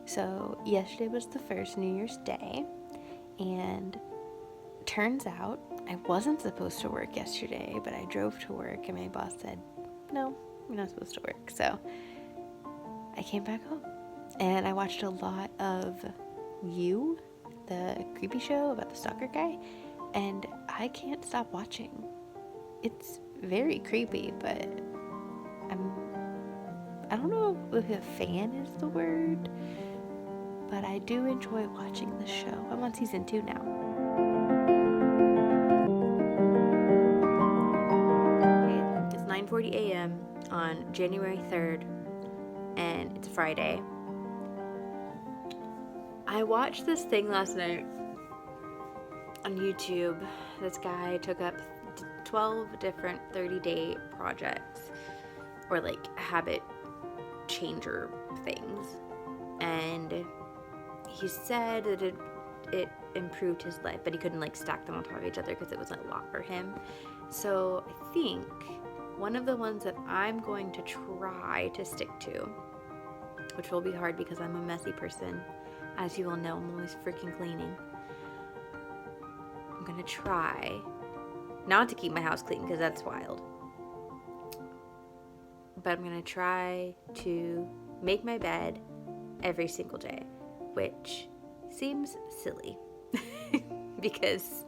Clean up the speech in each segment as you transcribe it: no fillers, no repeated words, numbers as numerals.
So yesterday was the first New Year's Day, and turns out I wasn't supposed to work yesterday, but I drove to work and my boss said, no, you're not supposed to work. So I came back home and I watched a lot of You, the creepy show about the stalker guy, and I can't stop watching. It's very creepy, but I don't know if a fan is the word, but I do enjoy watching the show. I'm on season 2 now. It's 9:40 a.m. on January 3rd, and it's Friday. I watched this thing last night on YouTube. This guy took up 12 different 30-day projects, or like habit changer things, and he said that it improved his life, but he couldn't like stack them on top of each other because it was a lot for him. So I think one of the ones that I'm going to try to stick to, which will be hard because I'm a messy person, as you all know, I'm always freaking cleaning. I'm gonna try not to keep my house clean because that's wild, but I'm gonna try to make my bed every single day, which seems silly because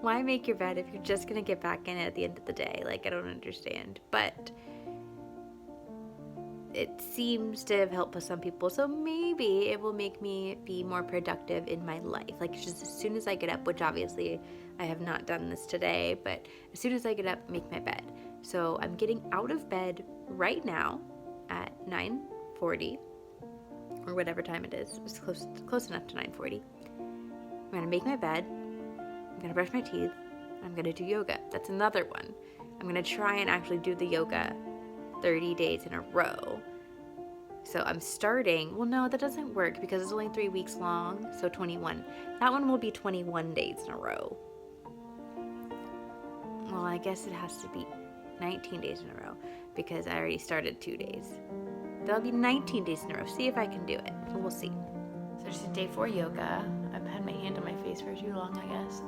why make your bed if you're just gonna get back in it at the end of the day? Like, I don't understand, but it seems to have helped with some people, so maybe it will make me be more productive in my life. Like, just as soon as I get up, which obviously I have not done this today, but as soon as I get up, make my bed. So I'm getting out of bed right now at 9:40, or whatever time it is. It's close enough to 9:40. I'm gonna make my bed. I'm gonna brush my teeth. I'm gonna do yoga. That's another one. I'm gonna try and actually do the yoga 30 days in a row. So I'm starting, well, no, that doesn't work because it's only 3 weeks long, so 21. That one will be 21 days in a row. Well, I guess it has to be 19 days in a row because I already started 2 days. That'll be 19 days in a row. See if I can do it. We'll see. So this is day 4 yoga. I've had my hand on my face for too long, I guess.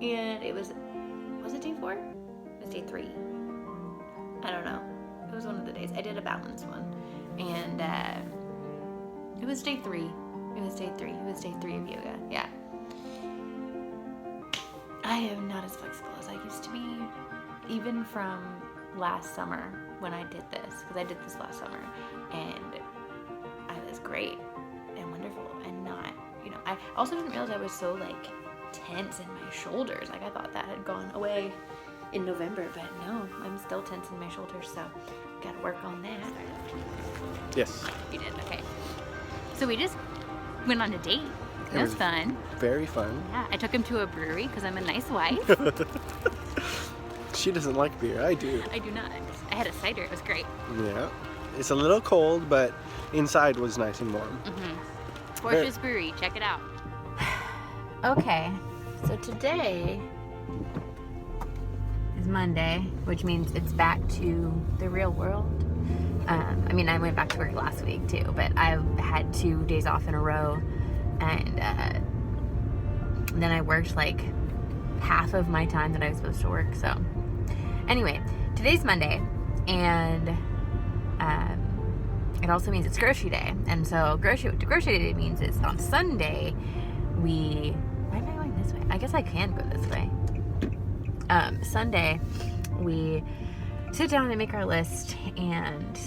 And it was it day 4? It was day 3. I don't know. It was one of the days. I did a balance one. And it was day 3. It was day 3 of yoga. Yeah. I am not as flexible as I used to be, even from last summer when I did this, because I did this last summer, and I was great and wonderful, and not, I also didn't realize I was so like tense in my shoulders. Like, I thought that had gone away in November, but no, I'm still tense in my shoulders, so gotta work on that. Yes. You did? Okay. So we just went on a date. It was fun. Very fun. Yeah, I took him to a brewery because I'm a nice wife. She doesn't like beer. I do. I do not. I had a cider. It was great. Yeah. It's a little cold, but inside was nice and warm. Mm-hmm. Portia's Brewery. Check it out. Okay. So today is Monday, which means it's back to the real world. I went back to work last week too, but I've had 2 days off in a row, and then I worked like half of my time that I was supposed to work. So anyway, today's Monday, and it also means it's grocery day. And so grocery day means is on Sunday why am I going this way? I guess I can go this way. Sunday we sit down and make our list and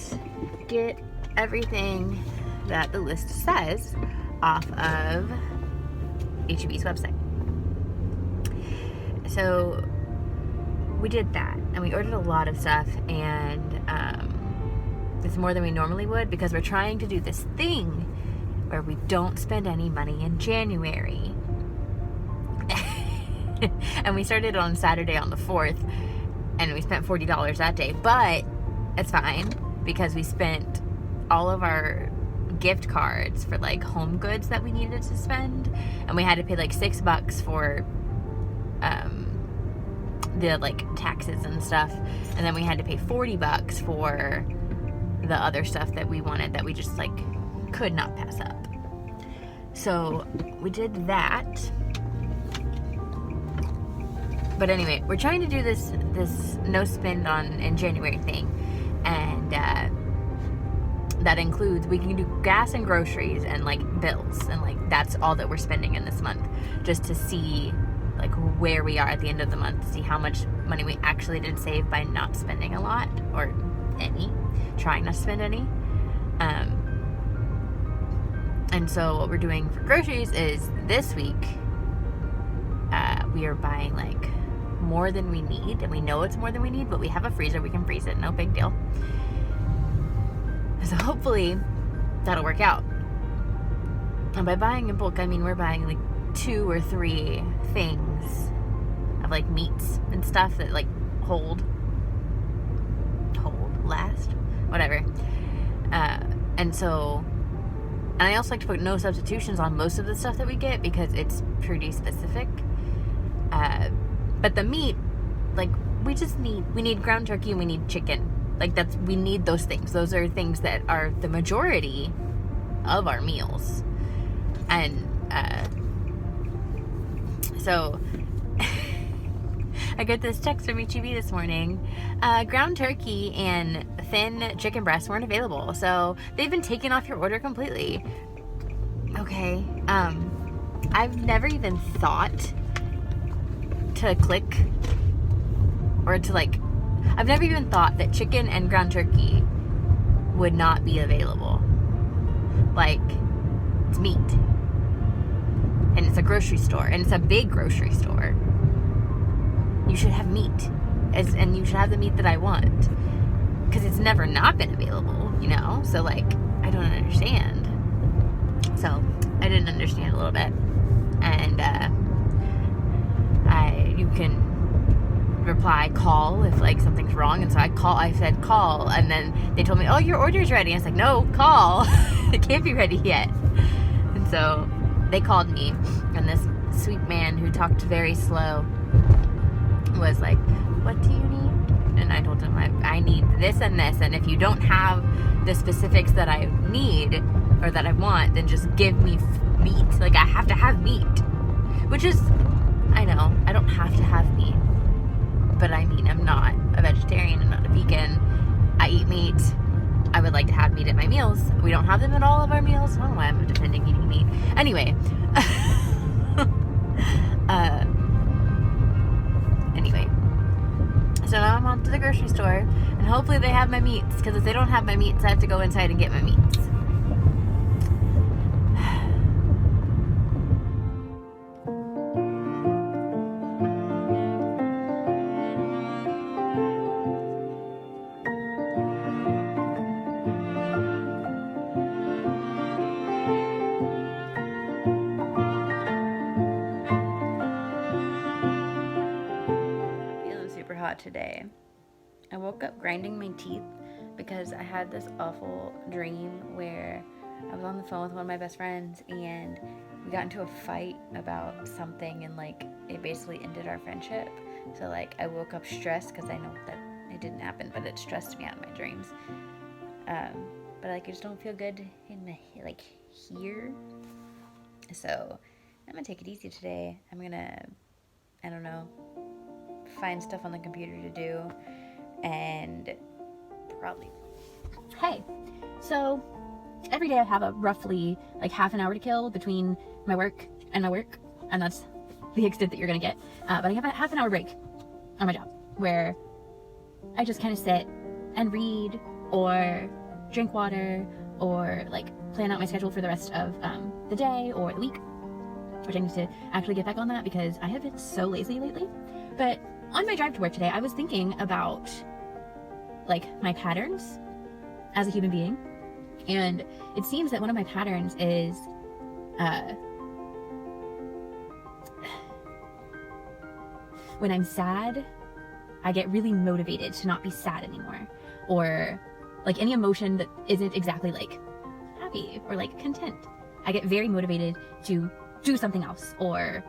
get everything that the list says off of H-E-B's website. So we did that, and we ordered a lot of stuff, and it's more than we normally would because we're trying to do this thing where we don't spend any money in January. And we started on Saturday on the 4th, and we spent $40 that day, but it's fine because we spent all of our gift cards for like home goods that we needed to spend, and we had to pay like $6 for the like taxes and stuff, and then we had to pay $40 for the other stuff that we wanted that we just like could not pass up. So we did that. But anyway, we're trying to do this no spend on in January thing, and that includes, we can do gas and groceries and like bills, and like that's all that we're spending in this month, just to see like where we are at the end of the month, to see how much money we actually did save by not spending a lot, or any, trying not to spend any. And so what we're doing for groceries is this week we are buying like more than we need, and we know it's more than we need, but we have a freezer, we can freeze it, no big deal. So hopefully that'll work out. And by buying in bulk, I mean we're buying like 2 or 3 things of like meats and stuff that like last, whatever. And I also like to put no substitutions on most of the stuff that we get because it's pretty specific. But the meat, like we need ground turkey and we need chicken. Like we need those things. Those are things that are the majority of our meals. And so I got this text from HEB this morning. Ground turkey and thin chicken breasts weren't available, so they've been taken off your order completely. Okay. I've never even thought to click or to like, I've never even thought that chicken and ground turkey would not be available. Like, it's meat. And it's a grocery store, and it's a big grocery store. You should have meat, and you should have the meat that I want, because it's never not been available, you know? So like, I don't understand. So I didn't understand a little bit, and you can reply call if like something's wrong, and so I said call, and then they told me, oh, your order's ready. I was like, no, call. It can't be ready yet. And so they called me, and this sweet man who talked very slow was like, what do you need? And I told him, I need this and this, and if you don't have the specifics that I need or that I want, then just give me meat. Like, I have to have meat, which is, I know I don't have to have meat, but I mean, I'm not a vegetarian, I'm not a vegan, I eat meat. I would like to have meat at my meals. We don't have them at all of our meals. I don't know why I'm defending eating meat. Anyway. So now I'm on to the grocery store, and hopefully they have my meats, because if they don't have my meats, I have to go inside and get my meats. Today I woke up grinding my teeth because I had this awful dream where I was on the phone with one of my best friends, and we got into a fight about something, and like it basically ended our friendship. So like I woke up stressed because I know that it didn't happen, but it stressed me out in my dreams. But like I just don't feel good in the like here. So I'm gonna take it easy today. I'm gonna, I don't know, find stuff on the computer to do, and probably, hey, so every day I have a roughly like half an hour to kill between my work, and that's the extent that you're gonna get, but I have a half an hour break on my job where I just kind of sit and read or drink water or like plan out my schedule for the rest of the day or the week, which I need to actually get back on that because I have been so lazy lately. But on my drive to work today, I was thinking about like my patterns as a human being, and it seems that one of my patterns is when I'm sad, I get really motivated to not be sad anymore, or like any emotion that isn't exactly like happy or like content. I get very motivated to do something else, or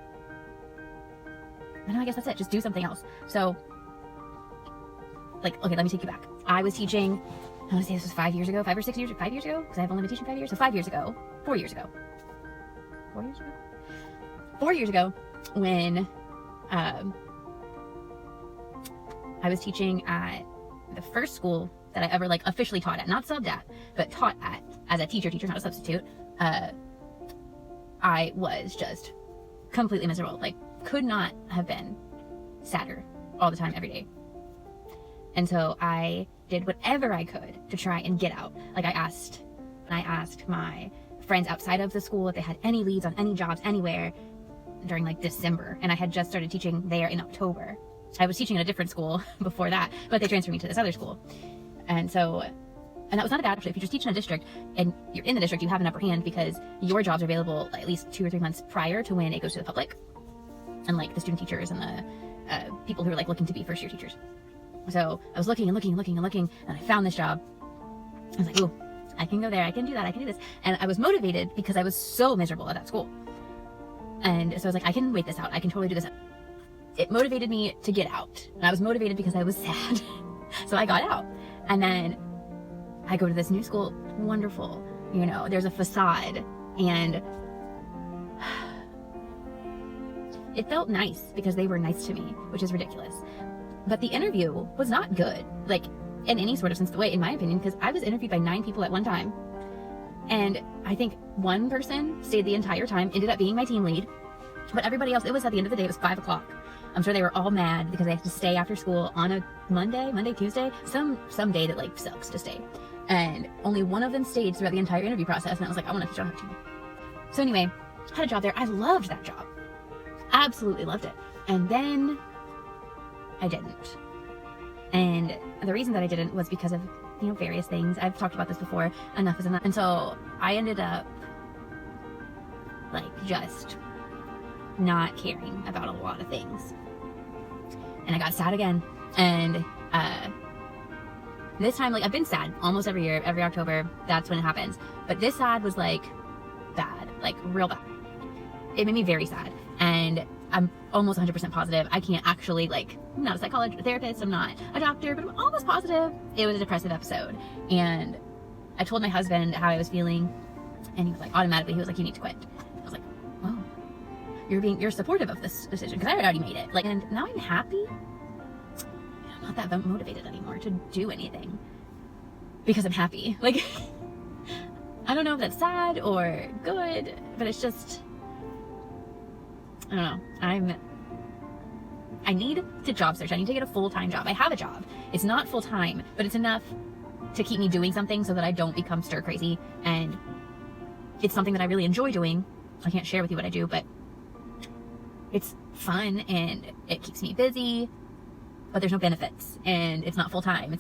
I guess that's it, just do something else. So like, okay, let me take you back. I was teaching I want to say this was 5 years ago, 5 or 6 years, 5 years ago, because I've only been teaching 5 years. So 4 years ago, 4 years ago, 4 years ago, when I was teaching at the first school that I ever like officially taught at, not subbed at, but taught at as a teacher, not a substitute. I was just completely miserable. Like, could not have been sadder all the time, every day. And so I did whatever I could to try and get out. Like, I asked my friends outside of the school if they had any leads on any jobs anywhere during like December. And I had just started teaching there in October. I was teaching at a different school before that, but they transferred me to this other school. And that was not a bad, actually. If you just teach in a district and you're in the district, you have an upper hand because your jobs are available at least 2 or 3 months prior to when it goes to the public. And like the student teachers and the people who are like looking to be first year teachers. So I was looking and I found this job. I was like, ooh, I can go there, I can do that, I can do this. And I was motivated because I was so miserable at that school. And so I was like, I can wait this out, I can totally do this. It motivated me to get out. And I was motivated because I was sad. So I got out. And then I go to this new school, wonderful, you know, there's a facade, and it felt nice because they were nice to me, which is ridiculous. But the interview was not good, like in any sort of sense of the way, in my opinion, because I was interviewed by 9 people at one time. And I think one person stayed the entire time, ended up being my team lead, but everybody else, it was at the end of the day, it was 5 o'clock. I'm sure they were all mad because they have to stay after school on a Monday, Tuesday, some day that like sucks to stay. And only one of them stayed throughout the entire interview process. And I was like, I want to teach on her team. So anyway, I had a job there. I loved that job. Absolutely loved it. And then I didn't. And the reason that I didn't was because of, you know, various things. I've talked about this before. Enough is enough. And so I ended up like just not caring about a lot of things. And I got sad again. And this time, like, I've been sad almost every year, every October. That's when it happens. But this sad was like bad, like real bad. It made me very sad. And I'm almost 100% positive. I can't actually, like, I'm not a psychologist, a therapist, I'm not a doctor, but I'm almost positive it was a depressive episode. And I told my husband how I was feeling, and he was like, automatically, he was like, you need to quit. I was like, oh, you're supportive of this decision, because I had already made it. Like, and now I'm happy. I'm not that motivated anymore to do anything because I'm happy. Like, I don't know if that's sad or good, but it's just, I don't know. I need to job search. I need to get a full-time job. I have a job. It's not full-time, but it's enough to keep me doing something so that I don't become stir crazy. And it's something that I really enjoy doing. I can't share with you what I do, but it's fun and it keeps me busy, but there's no benefits and it's not full-time.